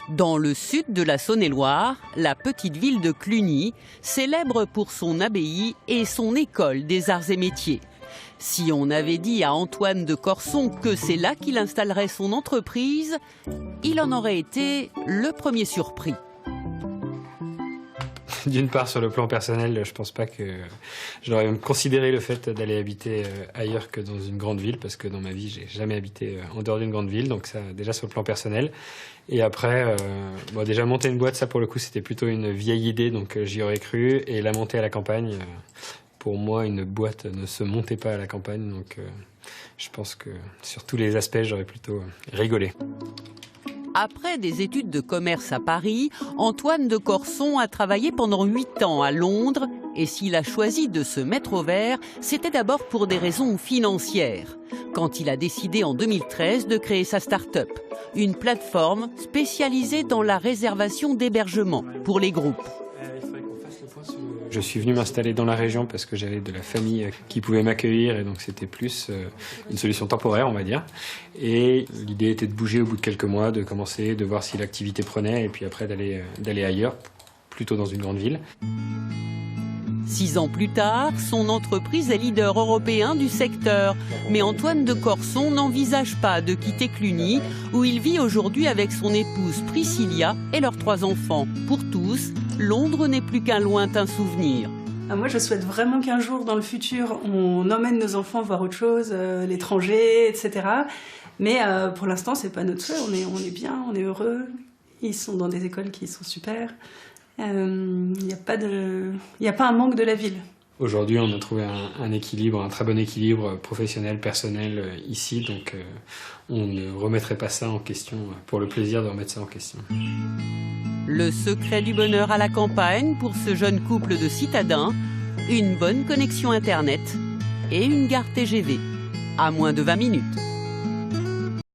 Dans le sud de la Saône-et-Loire, la petite ville de Cluny, célèbre pour son abbaye et son école des arts et métiers. Si on avait dit à Antoine de Corson que c'est là qu'il installerait son entreprise, il en aurait été le premier surpris. D'une part, sur le plan personnel, je pense pas que j'aurais même considéré le fait d'aller habiter ailleurs que dans une grande ville, parce que dans ma vie, j'ai jamais habité en dehors d'une grande ville, donc ça, déjà sur le plan personnel. Et après, déjà monter une boîte, ça pour le coup, c'était plutôt une vieille idée, donc j'y aurais cru. Et la monter à la campagne, pour moi, une boîte ne se montait pas à la campagne, donc je pense que sur tous les aspects, j'aurais plutôt rigolé. Après des études de commerce à Paris, Antoine de Corson a travaillé pendant 8 ans à Londres. Et s'il a choisi de se mettre au vert, c'était d'abord pour des raisons financières. Quand il a décidé en 2013 de créer sa start-up, une plateforme spécialisée dans la réservation d'hébergement pour les groupes. Je suis venu m'installer dans la région parce que j'avais de la famille qui pouvait m'accueillir et donc c'était plus une solution temporaire, on va dire. Et l'idée était de bouger au bout de quelques mois, de commencer, de voir si l'activité prenait et puis après d'aller ailleurs, plutôt dans une grande ville. 6 ans plus tard, son entreprise est leader européen du secteur. Mais Antoine de Corson n'envisage pas de quitter Cluny, où il vit aujourd'hui avec son épouse Priscilla et leurs 3 enfants. Pour tous, Londres n'est plus qu'un lointain souvenir. Moi, je souhaite vraiment qu'un jour, dans le futur, on emmène nos enfants voir autre chose, l'étranger, etc. Mais pour l'instant, c'est pas notre souhait. On est bien, on est heureux. Ils sont dans des écoles qui sont super. Il n'y a pas un manque de la ville. Aujourd'hui, on a trouvé un équilibre, un très bon équilibre professionnel, personnel ici. Donc, on ne remettrait pas ça en question pour le plaisir de remettre ça en question. Le secret du bonheur à la campagne pour ce jeune couple de citadins, une bonne connexion Internet et une gare TGV à moins de 20 minutes.